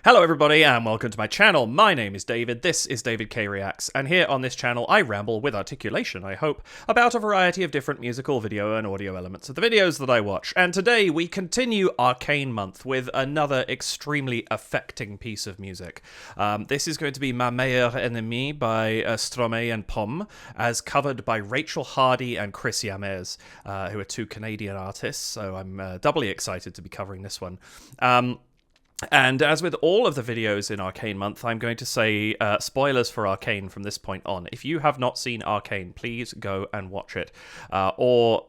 Hello everybody and welcome to my channel. My name is David, this is David K Reacts, and here on this channel I ramble with articulation, I hope, about a variety of different musical, video and audio elements of the videos that I watch. And today we continue Arcane month with another extremely affecting piece of music. This is going to be Meilleure Ennemie by Stromae and Pomme, as covered by Rachel Hardy and Chris Yamez, who are two Canadian artists, so I'm doubly excited to be covering this one. And as with all of the videos in Arcane Month, I'm going to say spoilers for Arcane from this point on. If you have not seen Arcane, please go and watch it. Or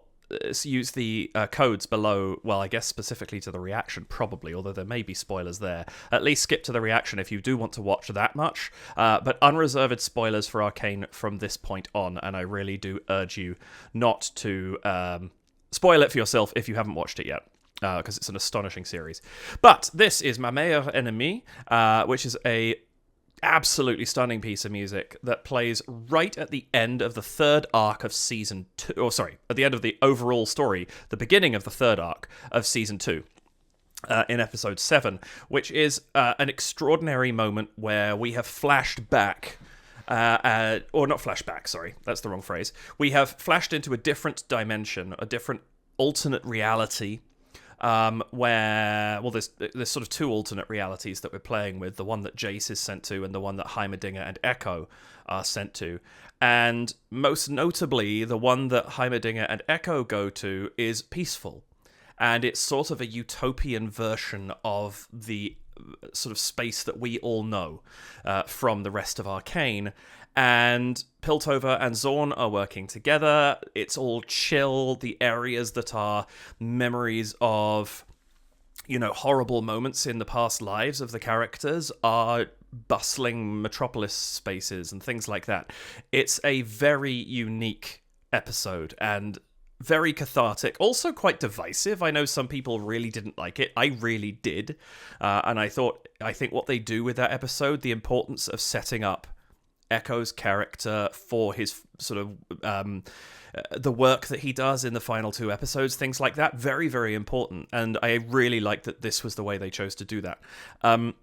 use the codes below, well, I guess specifically to the reaction, probably, although there may be spoilers there. At least skip to the reaction if you do want to watch that much. But unreserved spoilers for Arcane from this point on, and I really do urge you not to spoil it for yourself if you haven't watched it yet. Because it's an astonishing series. But this is Ma Meilleure Ennemie, which is a absolutely stunning piece of music that plays right at the end of the third arc of season 2. Or sorry, at the end of the overall story, the beginning of the third arc of season 2. In episode 7, which is an extraordinary moment where we have flashed back. Or not flashback, sorry, that's the wrong phrase. We have flashed into a different dimension, a different alternate reality. Where, well, there's sort of two alternate realities that we're playing with, the one that Jace is sent to and the one that Heimerdinger and Echo are sent to. And most notably, the one that Heimerdinger and Echo go to is peaceful. And it's sort of a utopian version of the sort of space that we all know from the rest of Arcane. And Piltover and Zorn are working together. It's all chill. The areas that are memories of, you know, horrible moments in the past lives of the characters are bustling metropolis spaces and things like that. It's a very unique episode and very cathartic, also quite divisive. I know some people really didn't like it. I really did. And I think what they do with that episode, the importance of setting up Echo's character for his sort of the work that he does in the final two episodes, things like that, very, very important. And I really like that this was the way they chose to do that. But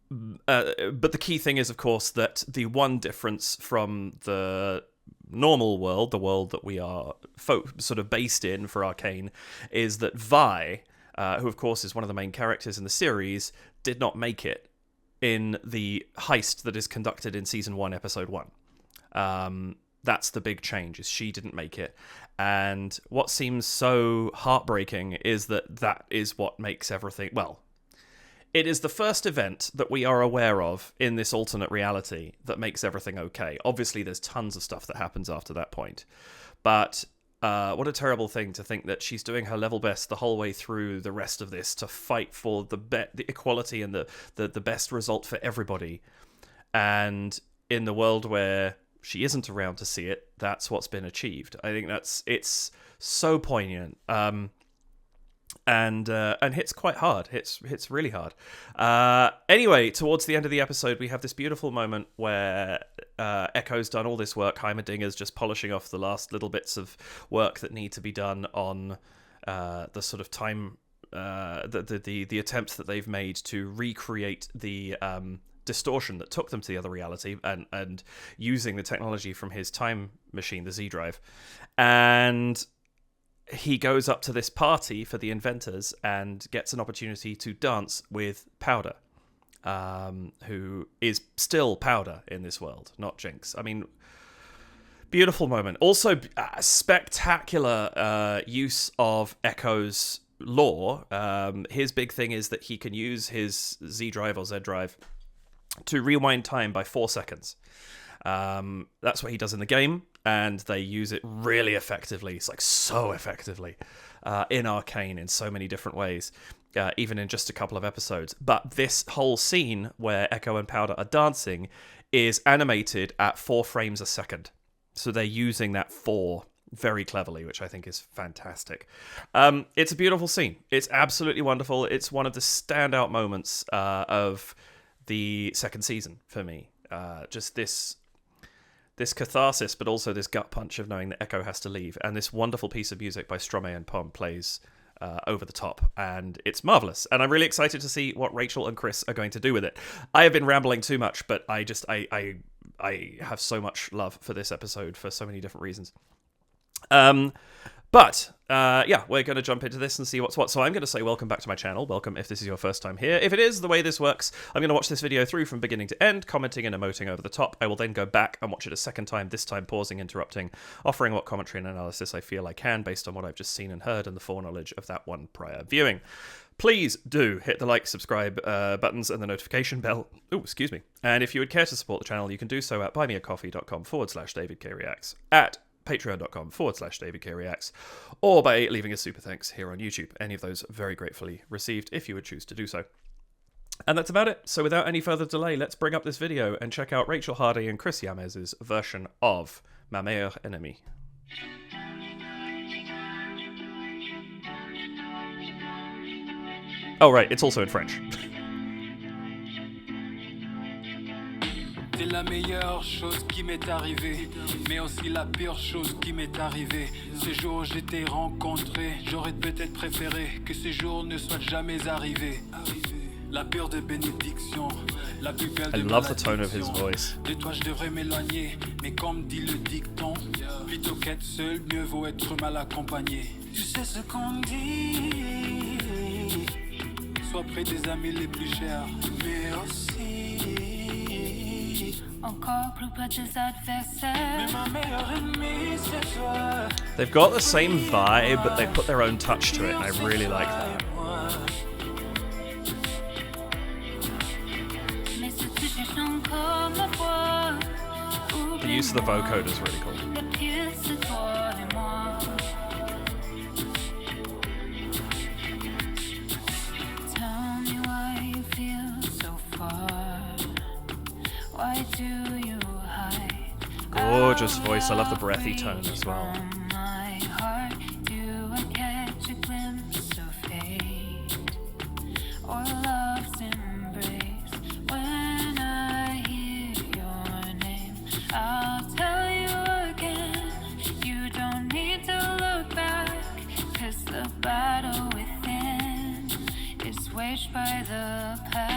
the key thing is, of course, that the one difference from the normal world, the world that we are sort of based in for Arcane, is that Vi, who of course is one of the main characters in the series, did not make it in the heist that is conducted in Season 1, Episode 1. That's the big change, is she didn't make it. And what seems so heartbreaking is that is what makes everything... Well, it is the first event that we are aware of in this alternate reality that makes everything okay. Obviously, there's tons of stuff that happens after that point. But what a terrible thing to think that she's doing her level best the whole way through the rest of this to fight for the equality and the best result for everybody. And in the world where she isn't around to see it, that's what's been achieved. I think it's so poignant. And hits quite hard. Hits really hard. Anyway, towards the end of the episode, we have this beautiful moment where Echo's done all this work. Heimerdinger's just polishing off the last little bits of work that need to be done on the sort of time, the attempts that they've made to recreate the distortion that took them to the other reality, and using the technology from his time machine, the Z drive, and he goes up to this party for the inventors and gets an opportunity to dance with Powder, who is still Powder in this world, not Jinx. I mean, beautiful moment. Also, spectacular use of Echo's lore. His big thing is that he can use his Z drive or Z drive to rewind time by 4 seconds. That's what he does in the game, and they use it really effectively. It's like so effectively in Arcane in so many different ways, even in just a couple of episodes. But this whole scene where Echo and Powder are dancing is animated at 4 frames a second. So they're using that 4 very cleverly, which I think is fantastic. It's a beautiful scene. It's absolutely wonderful. It's one of the standout moments of the second season for me. Just this catharsis, but also this gut punch of knowing that Echo has to leave, and this wonderful piece of music by Stromae and Pomme plays over the top, and it's marvelous. And I'm really excited to see what Rachel and Chris are going to do with it. I have been rambling too much, but I have so much love for this episode for so many different reasons. But we're going to jump into this and see what's what. So I'm going to say welcome back to my channel. Welcome if this is your first time here. If it is, the way this works, I'm going to watch this video through from beginning to end, commenting and emoting over the top. I will then go back and watch it a second time, this time pausing, interrupting, offering what commentary and analysis I feel I can based on what I've just seen and heard and the foreknowledge of that one prior viewing. Please do hit the like, subscribe buttons and the notification bell. Oh, excuse me. And if you would care to support the channel, you can do so at buymeacoffee.com/DavidKReacts, at patreon.com/DavidKReacts, or by leaving a super thanks here on YouTube. Any of those very gratefully received if you would choose to do so. And that's about it. So without any further delay, let's bring up this video and check out Rachel Hardy and Chris Yamez's version of Ma Meilleure Ennemie. Oh right, it's also in French. C'est la meilleure chose qui m'est arrivée, mais aussi la pire chose qui m'est arrivée. Ce jour où je t'ai rencontré, j'aurais peut-être préféré que ce jour ne soit jamais arrivé. La pure de bénédiction, la plus belle de I love the tone of his voice. De toi je devrais m'éloigner, mais comme dit le dicton, plutôt qu'être seul, mieux vaut être mal accompagné. Tu sais ce qu'on dit, sois près des amis les plus chers, mais aussi encore plus près des adversaires. Mais ma meilleure ennemie, c'est toi. They've got the same vibe, but they put their own touch to it, and I really like that. The use of the vocoder is really cool. Tell me why you feel so far. Why do you hide? Gorgeous voice. I love the breathy tone as well. My heart, do I catch a glimpse of fate or love's embrace? When I hear your name, I'll tell you again. You don't need to look back, 'cause the battle within is waged by the past.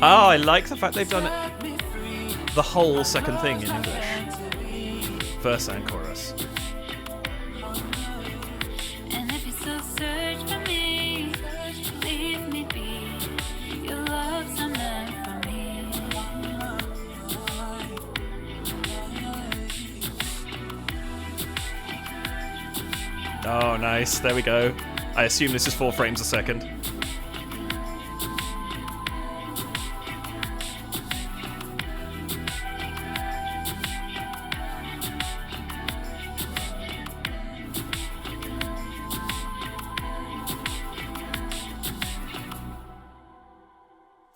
Oh, I like the fact they've done the whole second thing in English. Verse and chorus. And if you still search for me, leave me be. Your love's a man for me. Oh, nice. There we go. I assume this is 4 frames a second.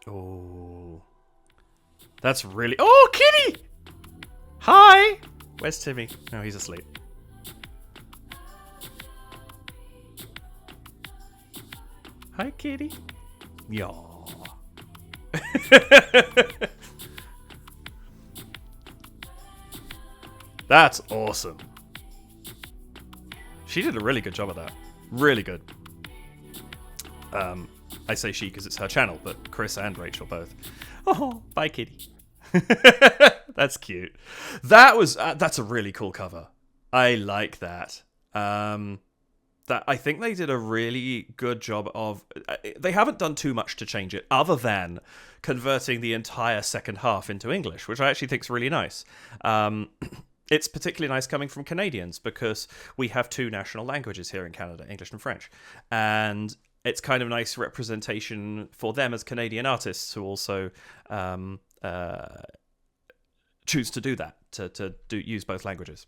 Oh, that's really... Oh, Kitty! Hi! Where's Timmy? Oh, he's asleep. Hi, Kitty. Yaw. That's awesome. She did a really good job of that. Really good. I say she because it's her channel, but Chris and Rachel both. Oh, bye, Kitty. That's cute. That's a really cool cover. I like that. That I think they did a really good job of. They haven't done too much to change it, other than converting the entire second half into English, which I actually think is really nice. It's particularly nice coming from Canadians because we have 2 national languages here in Canada, English and French, and it's kind of nice representation for them as Canadian artists who also choose to do that, to use both languages.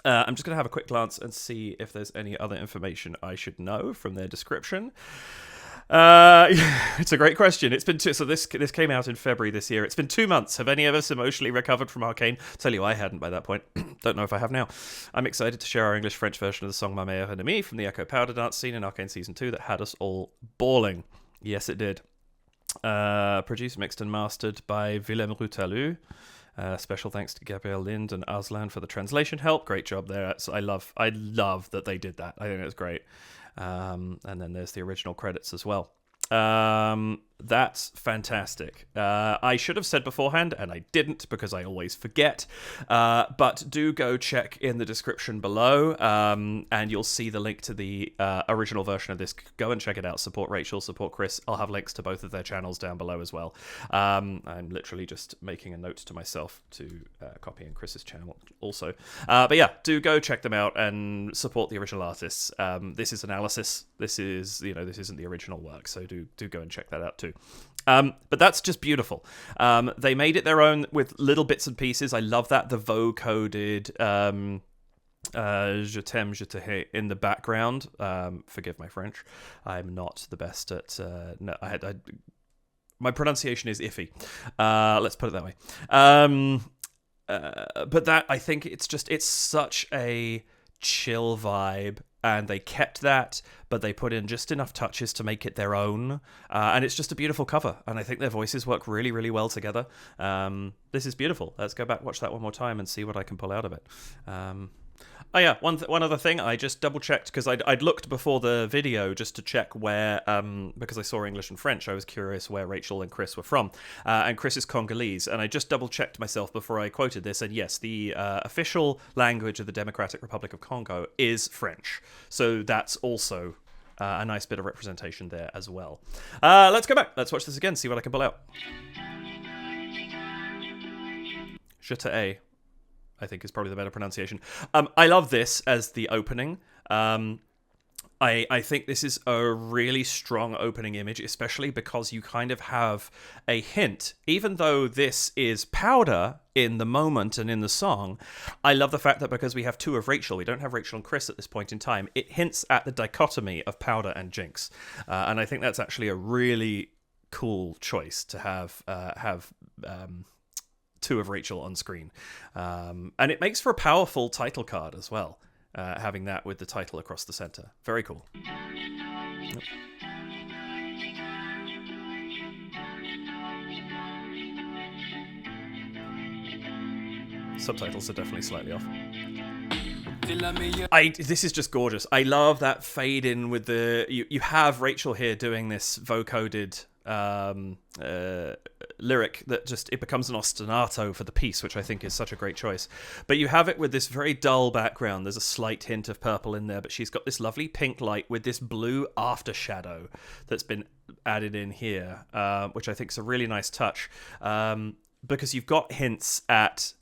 I'm just going to have a quick glance and see if there's any other information I should know from their description. It's a great question. It's been so this came out in February this year. It's been 2 months. Have any of us emotionally recovered from Arcane? Tell you I hadn't by that point. Don't know if I have now. I'm excited to share our English-French version of the song Ma Meilleure Ennemie from the Echo Powder dance scene in Arcane Season 2 that had us all bawling. Yes, it did. Produced, mixed and mastered by Willem Rutalu. Special thanks to Gabrielle Lind and Aslan for the translation help. Great job there. I love that they did that. I think it was great. And then there's the original credits as well. That's fantastic. I should have said beforehand, and I didn't because I always forget. But do go check in the description below, and you'll see the link to the original version of this. Go and check it out. Support Rachel, support Chris. I'll have links to both of their channels down below as well. I'm literally just making a note to myself to copy in Chris's channel also. But yeah, do go check them out and support the original artists. This is analysis. This is, this isn't the original work, so do go and check that out too. But that's just beautiful. They made it their own with little bits and pieces. I love that. The Vo-coded Je t'aime, je te hate in the background. Forgive my French. I'm not the best at... my pronunciation is iffy. Let's put it that way. But that, I think it's such a chill vibe. And they kept that, but they put in just enough touches to make it their own. And it's just a beautiful cover. And I think their voices work really, really well together. This is beautiful. Let's go back, watch that one more time and see what I can pull out of it. Oh yeah, one other thing, I just double-checked, because I'd looked before the video just to check where, because I saw English and French, I was curious where Rachel and Chris were from. And Chris is Congolese, and I just double-checked myself before I quoted this, and yes, the official language of the Democratic Republic of Congo is French. So that's also a nice bit of representation there as well. Let's go back. Let's watch this again, see what I can pull out. Je t'aime, I think is probably the better pronunciation. I love this as the opening. I think this is a really strong opening image, especially because you kind of have a hint. Even though this is Powder in the moment and in the song, I love the fact that because we have two of Rachel, we don't have Rachel and Chris at this point in time, it hints at the dichotomy of Powder and Jinx. And I think that's actually a really cool choice to have two of Rachel on screen. And it makes for a powerful title card as well, having that with the title across the center. Very cool. Yep. Subtitles are definitely slightly off. This is just gorgeous. I love that fade in with the... You have Rachel here doing this vocoded lyric that just, it becomes an ostinato for the piece, which I think is such a great choice. But you have it with this very dull background. There's a slight hint of purple in there, but she's got this lovely pink light with this blue after shadow that's been added in here, which I think is a really nice touch, because you've got hints at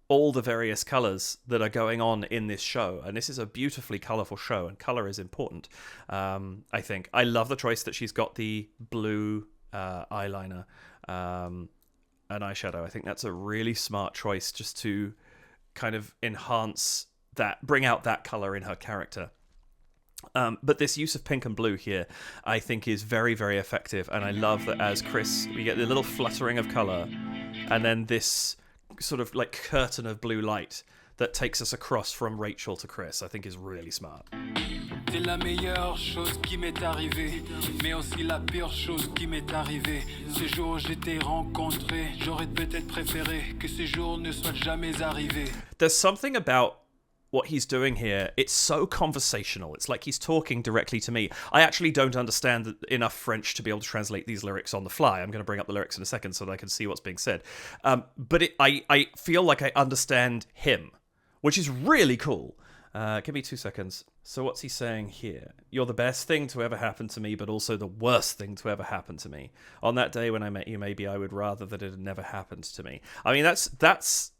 all the various colors that are going on in this show, and this is a beautifully colorful show, and color is important. I think I love the choice that she's got the blue eyeliner and eyeshadow. I think that's a really smart choice, just to kind of enhance that, bring out that color in her character. But this use of pink and blue here, I think, is very, very effective, and I love that as Chris, we get the little fluttering of color, and then this sort of like curtain of blue light that takes us across from Rachel to Chris. I think is really smart. C'est la meilleure chose qui m'est arrivée, mais aussi la pire chose qui m'est arrivée. Ce jour où je t'ai rencontré, j'aurais peut-être préféré que ce jour ne soit jamais arrivé. There's something about what he's doing here. It's so conversational. It's like he's talking directly to me. I actually don't understand enough French to be able to translate these lyrics on the fly. I'm going to bring up the lyrics in a second so that I can see what's being said. But I feel like I understand him, which is really cool. Give me 2 seconds. So what's he saying here? You're the best thing to ever happen to me, but also the worst thing to ever happen to me. On that day when I met you, maybe I would rather that it had never happened to me. I mean, that's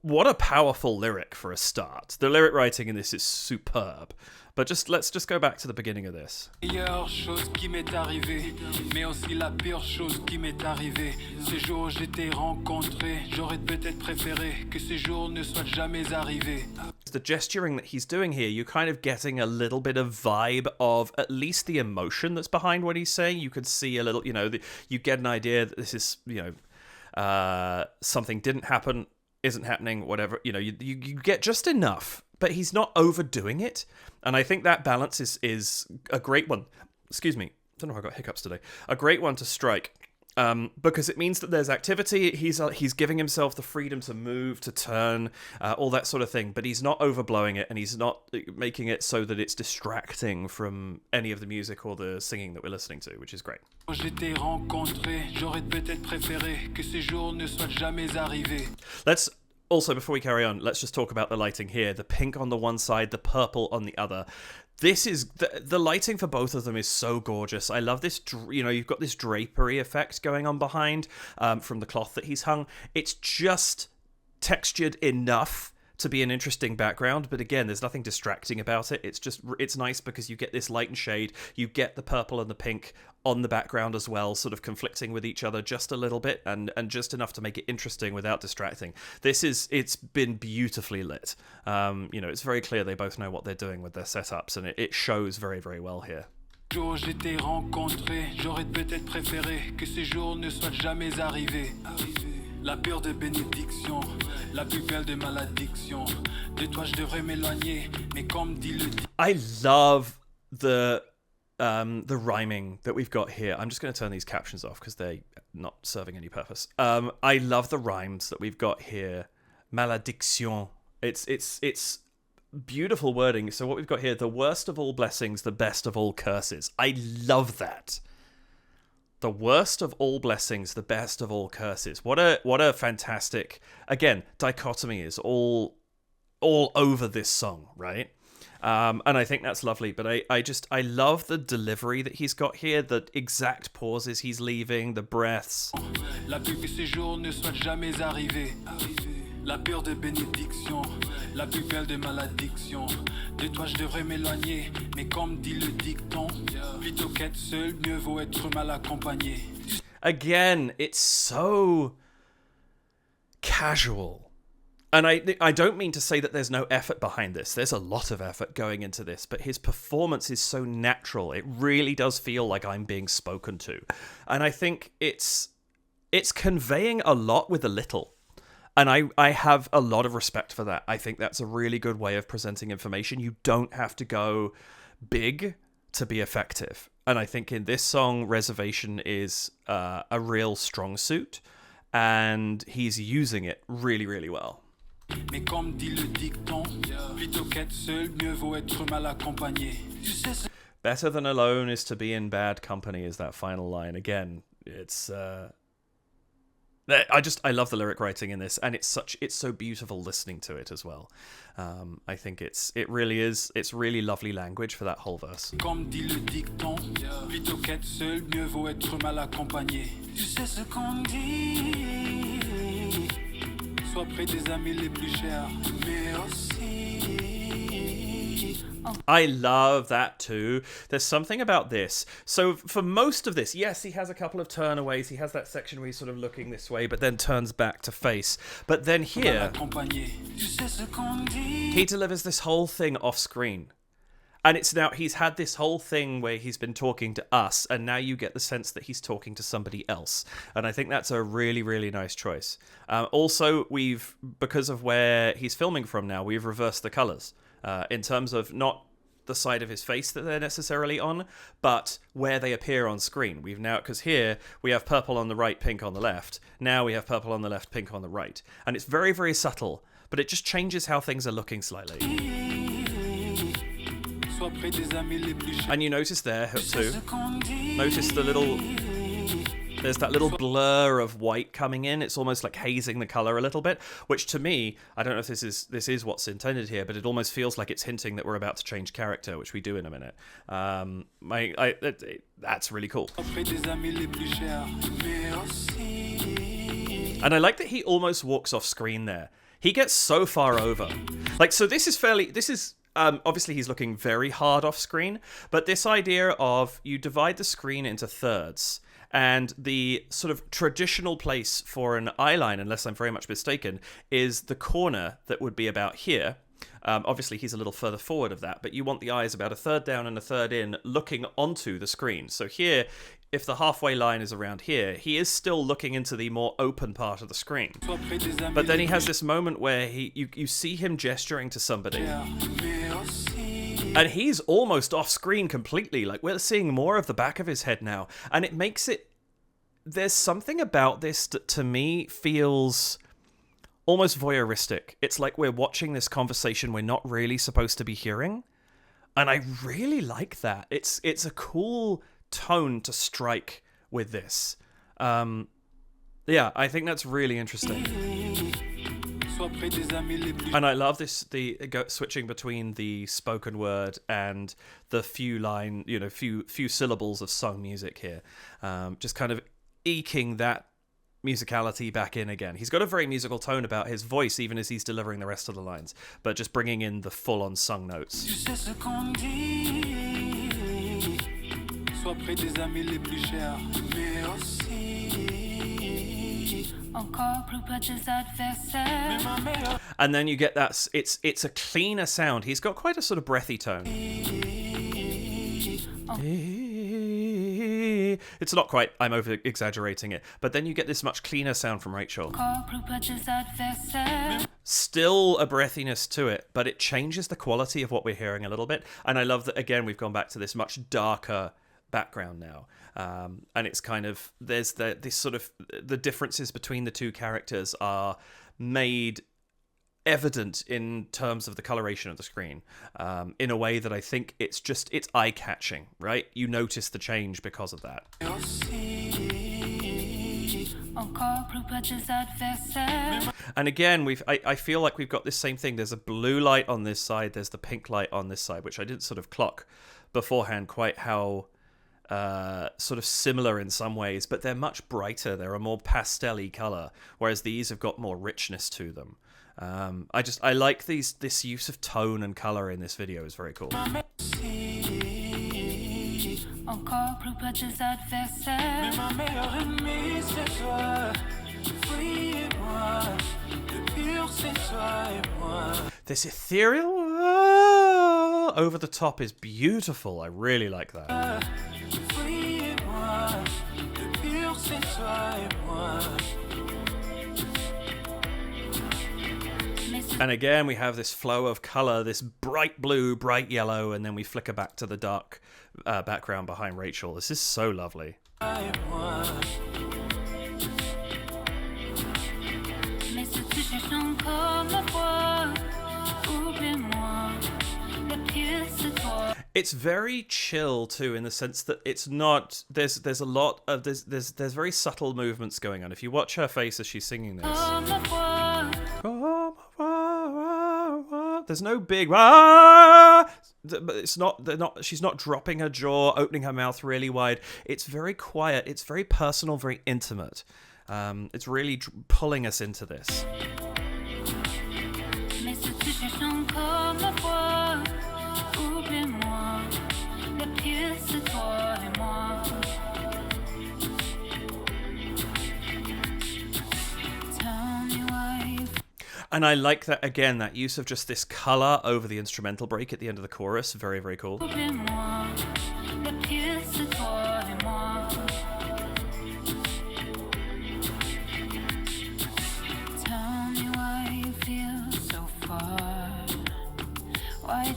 what a powerful lyric for a start. The lyric writing in this is superb. But let's just go back to the beginning of this. Meilleure chose qui m'est arrivée, mais aussi la pire chose qui m'est arrivée. Ce jour où je t'ai rencontré, j'aurais peut-être préféré que ce jour ne soit jamais arrivé. The gesturing that he's doing here, you're kind of getting a little bit of vibe of at least the emotion that's behind what he's saying. You could see a little, you get an idea that this is, something didn't happen, isn't happening, whatever. You get just enough, but he's not overdoing it. And I think that balance is a great one. Excuse me. I don't know if I've got hiccups today. A great one to strike. because it means that there's activity. He's giving himself the freedom to move, to turn, all that sort of thing. But he's not overblowing it, and he's not making it so that it's distracting from any of the music or the singing that we're listening to, which is great. Let's also, before we carry on, let's just talk about the lighting here. The pink on the one side, the purple on the other. This is the lighting for both of them is so gorgeous. I love this. You've got this drapery effect going on behind from the cloth that he's hung. It's just textured enough to be an interesting background, but again, there's nothing distracting about it. It's nice because you get this light and shade. You get the purple and the pink on the background as well, sort of conflicting with each other just a little bit, and just enough to make it interesting without distracting. It's been beautifully lit. It's very clear they both know what they're doing with their setups, and it shows very, very well here. Jour je t'ai rencontré, j'aurais peut-être préféré que ces jours ne soient jamais arrivés. La pure de bénédiction, la plus belle de malédiction. De toi je devrais m'éloigner, mais comme dit le... I love the rhyming that we've got here. I'm just going to turn these captions off because they're not serving any purpose. I love the rhymes that we've got here. Malédiction. It's beautiful wording. So what we've got here, the worst of all blessings, the best of all curses. I love that. The worst of all blessings, the best of all curses. What a fantastic, again, dichotomy is all over this song, right? And I think that's lovely, but I love the delivery that he's got here, the exact pauses he's leaving, the breaths. La plus que ces jours ne soient jamais arrivés. La pure de bénédiction, la plus belle de malédiction. De toi je devrais m'éloigner, mais comme dit le dicton, plutôt qu'être seul, mieux vaut être mal accompagné. Again, it's so casual. And I don't mean to say that there's no effort behind this. There's a lot of effort going into this, but his performance is so natural. It really does feel like I'm being spoken to. And I think it's conveying a lot with a little. And I have a lot of respect for that. I think that's a really good way of presenting information. You don't have to go big to be effective. And I think in this song, Reservation is a real strong suit, and he's using it really, really well. Mais comme dit le dicton, plutôt qu'être seul, mieux vaut être mal accompagné. Better than alone is to be in bad company is that final line. Again, it's I love the lyric writing in this, and it's so beautiful listening to it as well. I think it's really lovely language for that whole verse. Comme dit le dicton, plutôt qu'être seul, mieux vaut être mal accompagné. Tu sais ce qu'on dit. Sois près des amis les plus chers, mais aussi. I love that too. There's something about this. So for most of this, yes, he has a couple of turnaways. He has that section where he's sort of looking this way, but then turns back to face. But then here, he delivers this whole thing off screen. And he's had this whole thing where he's been talking to us, and now you get the sense that he's talking to somebody else. And I think that's a really, really nice choice. Also, because of where he's filming from now, we've reversed the colors. In terms of not the side of his face that they're necessarily on, but where they appear on screen. Because here we have purple on the right, pink on the left. Now we have purple on the left, pink on the right. And it's very, very subtle, but it just changes how things are looking slightly. And you notice there too, notice there's that little blur of white coming in. It's almost like hazing the color a little bit, which to me, I don't know if this is what's intended here, but it almost feels like it's hinting that we're about to change character, which we do in a minute. That's really cool. And I like that he almost walks off screen there. He gets so far over. Obviously he's looking very hard off screen, but this idea of you divide the screen into thirds, and the sort of traditional place for an eye line, unless I'm very much mistaken, is the corner that would be about here. Obviously he's a little further forward of that, but you want the eyes about a third down and a third in, looking onto the screen. So here, if the halfway line is around here, he is still looking into the more open part of the screen. But then he has this moment where you see him gesturing to somebody, and he's almost off screen completely. Like, we're seeing more of the back of his head now, and it makes it there's something about this that to me feels almost voyeuristic. It's like we're watching this conversation we're not really supposed to be hearing. And I really like that. It's a cool tone to strike with this. Yeah, I think that's really interesting. And I love this, switching between the spoken word and the few syllables of sung music here. Just kind of eking that musicality back in again. He's got a very musical tone about his voice, even as he's delivering the rest of the lines, but just bringing in the full-on sung notes. And then you get that, it's a cleaner sound. He's got quite a sort of breathy tone. It's not quite, I'm over exaggerating it, but then you get this much cleaner sound from Rachel. Still a breathiness to it, but it changes the quality of what we're hearing a little bit. And I love that, again, we've gone back to this much darker background now. And it's kind of, there's this sort of, the differences between the two characters are made evident in terms of the coloration of the screen, in a way that I think it's eye-catching, right? You notice the change because of that. And again, I feel like we've got this same thing. There's a blue light on this side, there's the pink light on this side, which I didn't sort of clock beforehand quite how sort of similar in some ways, but they're much brighter. They're a more pastel-y color, whereas these have got more richness to them. I like this use of tone and color in this video is very cool. This ethereal over the top is beautiful. I really like that. And again, we have this flow of color, this bright blue, bright yellow, and then we flicker back to the dark background behind Rachel. This is so lovely. It's very chill too, in the sense that it's not. There's a lot of there's very subtle movements going on. If you watch her face as she's singing this, there's no big. But it's not. They're not. She's not dropping her jaw, opening her mouth really wide. It's very quiet. It's very personal, very intimate. It's really pulling us into this. And I like that, again, that use of just this color over the instrumental break at the end of the chorus. Very, very cool. Why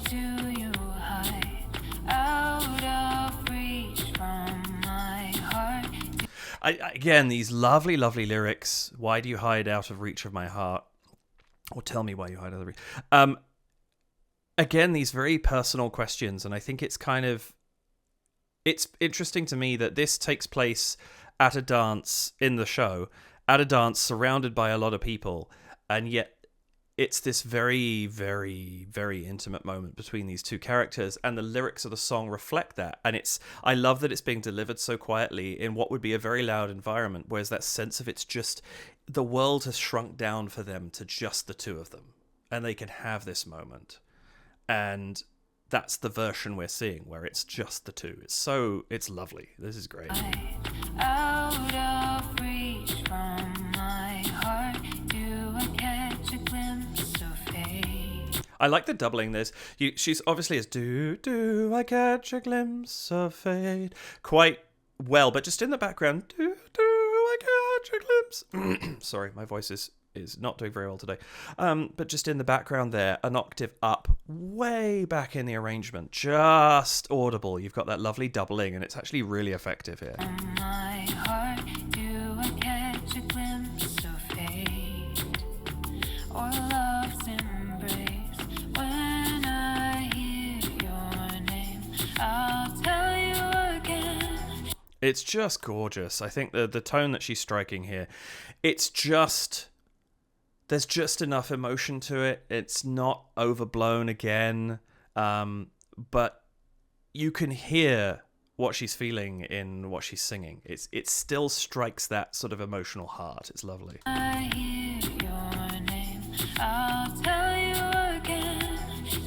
do you hide out of reach from my heart? Again, these lovely, lovely lyrics. Why do you hide out of reach of my heart? Or tell me why you hide out of reach. Again, these very personal questions, and I think it's interesting to me that this takes place at a dance in the show, at a dance surrounded by a lot of people, and yet it's this very, very, very intimate moment between these two characters, and the lyrics of the song reflect that. And I love that it's being delivered so quietly in what would be a very loud environment, whereas that sense of it's just the world has shrunk down for them to just the two of them, and they can have this moment. And that's the version we're seeing, where it's just the two. It's lovely. This is great. Out of reach from my heart, do I catch a glimpse of fate? I like the doubling this. She's obviously as do I catch a glimpse of fate quite well, but just in the background, do I catch a glimpse? Sorry, my voice is not doing very well today. But just in the background there, an octave up, way back in the arrangement, just audible. You've got that lovely doubling, and it's actually really effective here. My heart, do It's just gorgeous. I think the tone that she's striking here, it's just... There's just enough emotion to it. It's not overblown again, but you can hear what she's feeling in what she's singing. It still strikes that sort of emotional heart. It's lovely. I hear your name, I'll tell you again.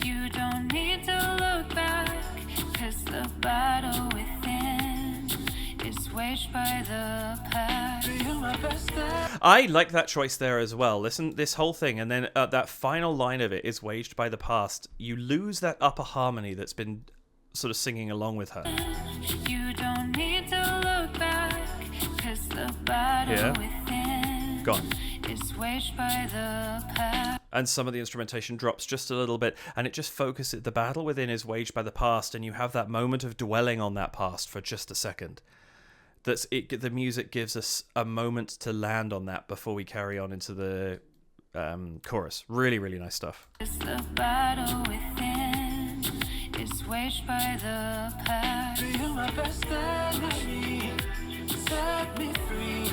You don't need to look back, 'cause the battle within is waged by the past. I like that choice there as well. Listen, this whole thing, and then that final line of it is waged by the past. You lose that upper harmony that's been sort of singing along with her. You don't need to look back, 'cause the battle within Gone. is waged by the past. And some of the instrumentation drops just a little bit, and it just focuses. The battle within is waged by the past, and you have that moment of dwelling on that past for just a second. The music gives us a moment to land on that before we carry on into the chorus. Really, really nice stuff. The battle within is waged by the past. You're my best enemy. Set me free.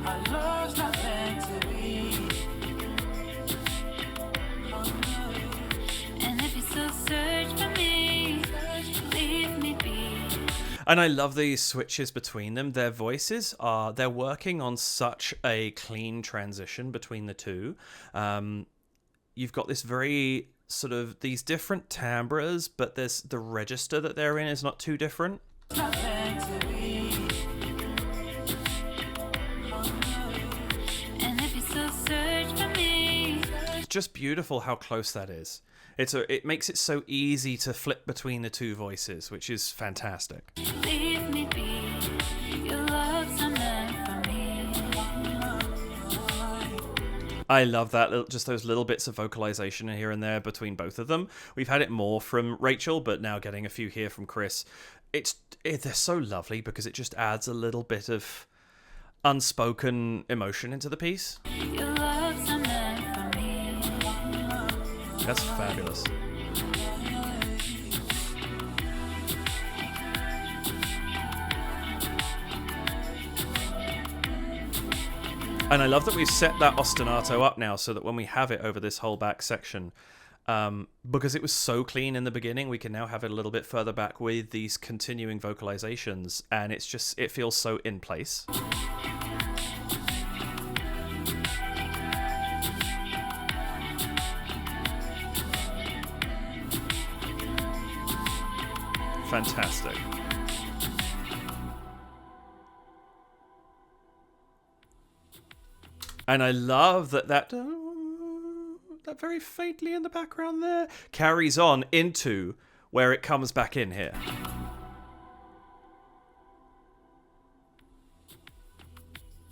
Our love's not meant to be. And if you still search for me, leave me be. And I love these switches between them. Their voices they're working on such a clean transition between the two. You've got this very sort of these different timbres, but there's the register that they're in is not too different. It's just beautiful how close that is. It makes it so easy to flip between the two voices, which is fantastic. Leave me be. Your love's not meant for me. I love that, just those little bits of vocalization here and there between both of them. We've had it more from Rachel, but now getting a few here from Chris. They're so lovely because it just adds a little bit of unspoken emotion into the piece. Your love's not meant for me. That's fabulous. And I love that we've set that ostinato up now so that when we have it over this whole back section, because it was so clean in the beginning, we can now have it a little bit further back with these continuing vocalizations, and it feels so in place. Fantastic. And I love that very faintly in the background there carries on into where it comes back in here.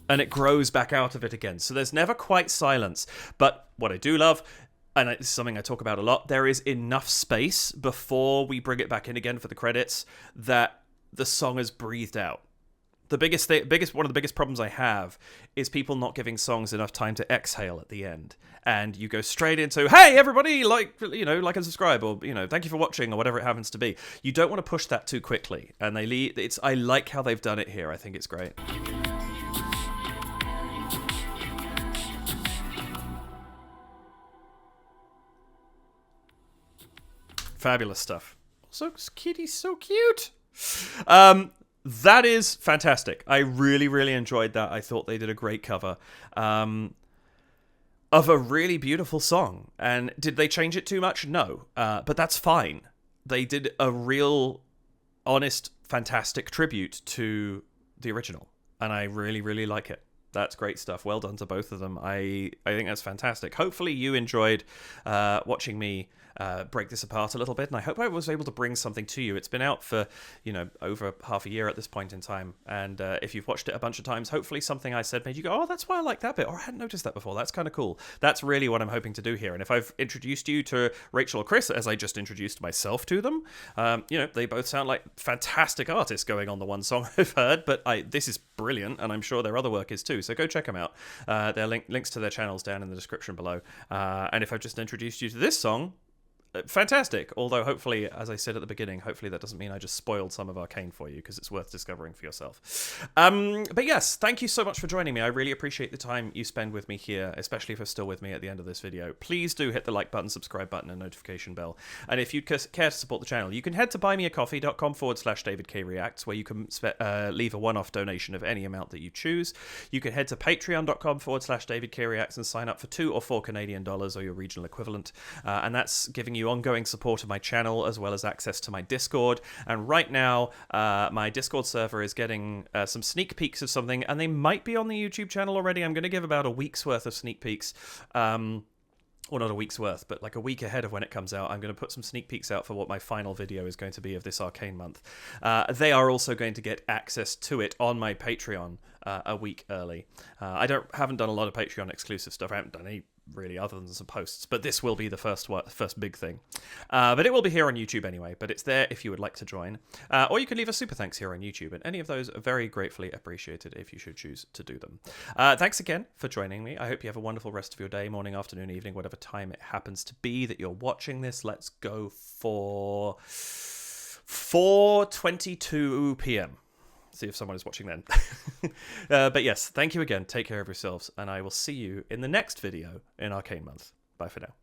And it grows back out of it again. So there's never quite silence. But what I do love, and it's something I talk about a lot, there is enough space before we bring it back in again for the credits that the song is breathed out. One of the biggest problems I have is people not giving songs enough time to exhale at the end, and you go straight into, hey everybody, like and subscribe, or thank you for watching, or whatever it happens to be. You don't want to push that too quickly, and I like how they've done it here. I think it's great. Fabulous stuff. So Kitty's so cute. That is fantastic. I really, really enjoyed that. I thought they did a great cover of a really beautiful song. And did they change it too much? No. But that's fine. They did a real, honest, fantastic tribute to the original. And I really, really like it. That's great stuff. Well done to both of them. I think that's fantastic. Hopefully you enjoyed watching me break this apart a little bit, and I hope I was able to bring something to you. It's been out for over half a year at this point in time, and if you've watched it a bunch of times, hopefully something I said made you go, oh, that's why I like that bit, or I hadn't noticed that before. That's kind of cool. That's really what I'm hoping to do here. And if I've introduced you to Rachel or Chris as I just introduced myself to them, they both sound like fantastic artists going on the one song I've heard, but this is brilliant, and I'm sure their other work is too, so go check them out. There are links to their channels down in the description below, and if I've just introduced you to this song, fantastic. Although, hopefully, as I said at the beginning, hopefully that doesn't mean I just spoiled some of Arcane for you, because it's worth discovering for yourself. But yes, thank you so much for joining me. I really appreciate the time you spend with me here, especially if you're still with me at the end of this video. Please do hit the like button, subscribe button, and notification bell. And if you'd care to support the channel, you can head to buymeacoffee.com/DavidKReacts, where you can leave a one-off donation of any amount that you choose. You can head to patreon.com/DavidKReacts and sign up for $2 or $4 Canadian or your regional equivalent. And that's giving you ongoing support of my channel, as well as access to my Discord. And right now, my Discord server is getting some sneak peeks of something, and they might be on the YouTube channel already. I'm going to give about a week's worth of sneak peeks. Or not a week's worth, but like a week ahead of when it comes out. I'm going to put some sneak peeks out for what my final video is going to be of this Arcane month. They are also going to get access to it on my Patreon a week early. I haven't done a lot of Patreon exclusive stuff. I haven't done any really other than some posts, but this will be the first big thing. But it will be here on YouTube anyway, but it's there if you would like to join. Or you can leave a super thanks here on YouTube, and any of those are very gratefully appreciated if you should choose to do them. Thanks again for joining me. I hope you have a wonderful rest of your day, morning, afternoon, evening, whatever time it happens to be that you're watching this. Let's go for 4:22 p.m. See if someone is watching then. But yes, thank you again. Take care of yourselves, and I will see you in the next video in Arcane Month. Bye for now.